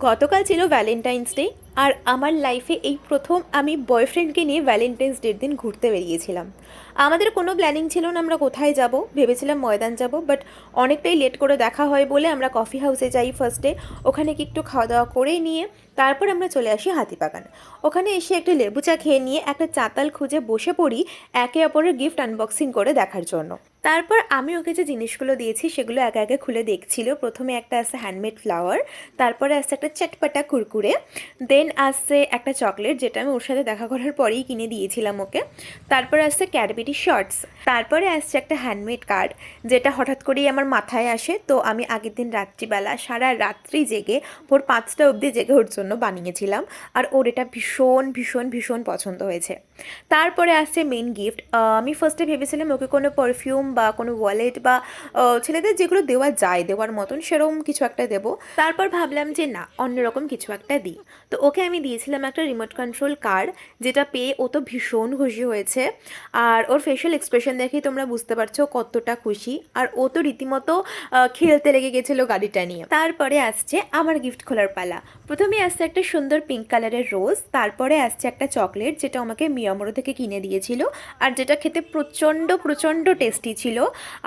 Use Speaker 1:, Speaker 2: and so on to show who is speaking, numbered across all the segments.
Speaker 1: গতকাল ছিল Valentine's day. আর আমার লাইফে এই প্রথম আমি বয়ফ্রেন্ডকে নিয়ে ভ্যালেন্টাইন্স ডের দিন ঘুরতে বেরিয়েছিলাম। আমাদের কোনো প্ল্যানিং ছিল না আমরা কোথায় যাব, ভেবেছিলাম ময়দান যাব, বাট অনেকটাই লেট করে দেখা হয় বলে আমরা কফি হাউসে যাই ফার্স্টে। ওখানে কি একটু খাওয়া দাওয়া করে নিয়ে তারপর আমরা চলে আসি হাতিবাগান। ওখানে এসে একটু লেবু চা খেয়ে নিয়ে একটা চাতাল খুঁজে বসে পড়ি একে অপরের গিফট আনবক্সিং করে দেখার জন্য। তারপর আমি ওকে যে জিনিসগুলো দিয়েছি সেগুলো একে একে খুলে দেখছিল। প্রথমে একটা আছে হ্যান্ডমেড ফ্লাওয়ার, তারপরে আসছে একটা চটপটা কুরকুরে, দেন আসছে একটা চকলেট যেটা আমি ওর সাথে দেখা করার পরেই কিনে দিয়েছিলাম ওকে। তারপরে আসছে ক্যাডবেরি শর্টস, তারপরে আসছে একটা হ্যান্ডমেড কার্ড যেটা হঠাৎ করেই আমার মাথায় আসে। তো আমি আগের দিন রাত্রিবেলা সারা রাত্রি জেগে ভোর 5টা অবধি জেগে ওর জন্য বানিয়েছিলাম। আর ওর এটা ভীষণ ভীষণ ভীষণ পছন্দ হয়েছে। তারপরে আসছে মেন গিফট। আমি ফার্স্টে ভেবেছিলাম ওকে কোনো পারফিউম বা কোনো ওয়ালেট বা ছেলেদের যেগুলো দেওয়া যায় দেওয়ার মতন সেরকম কিছু একটা দেবো। তারপর ভাবলাম যে না, অন্যরকম কিছু একটা দিই। তো ওকে আমি দিয়েছিলাম একটা রিমোট কন্ট্রোল কার, যেটা পেয়ে ও তো ভীষণ খুশি হয়েছে। আর ওর ফেশিয়াল এক্সপ্রেশন দেখেই তোমরা বুঝতে পারছো কতটা খুশি। আর ও তো রীতিমতো খেলতে লেগে গেছিলো গাড়িটা নিয়ে। তারপরে আসছে আমার গিফট খোলার পালা। প্রথমে আসছে একটা সুন্দর পিঙ্ক কালারের রোজ, তারপরে আসছে একটা চকলেট যেটা আমাকে মিয়ামোড়ো থেকে কিনে দিয়েছিল, আর যেটা খেতে প্রচণ্ড প্রচণ্ড টেস্টি ছিল।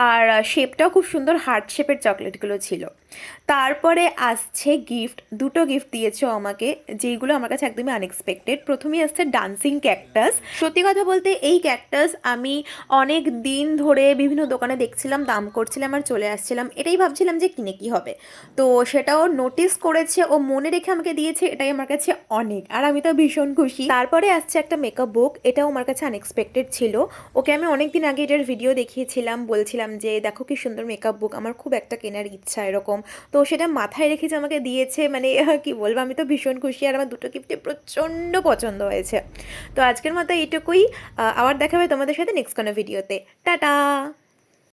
Speaker 1: আর শেপটাও খুব সুন্দর, হার্ট শেপের চকলেটগুলো ছিল। তারপরে আসছে গিফট, দুটো গিফট দিয়েছো আমাকে, যেইগুলো আমার কাছে একদমই আনএক্সপেক্টেড। প্রথমেই আসছে ডান্সিং ক্যাকটাস। সত্যি কথা বলতে এই ক্যাকটাস আমি অনেক দিন ধরে বিভিন্ন দোকানে দেখছিলাম, দাম করছিলাম আর চলে আসছিলাম, এটাই ভাবছিলাম যে কিনে কি হবে। তো সেটাও নোটিস করেছে, ও মনে রেখে আমাকে দিয়েছে, এটাই আমার কাছে অনেক, আর আমি তো ভীষণ খুশি। তারপরে আসছে একটা মেকআপ বুক, এটাও আমার কাছে আনএক্সপেক্টেড ছিল। ওকে আমি অনেক দিন আগে এটার ভিডিও দেখিয়েছিলাম, বলছিলাম যে দেখো কি সুন্দর মেকআপ বুক, আমার খুব একটা কেনার ইচ্ছা এরকম। তো সেটা মাথায় রেখে যে আমাকে দিয়েছে, মানে কি বলবো, আমি তো ভীষণ খুশি। আর আমার দুটো গিফটে প্রচণ্ড পছন্দ হয়েছে। তো আজকের মতো এইটুকুই। আবার দেখা হবে তোমাদের সাথে নেক্সট কোনো ভিডিওতে। টাটা।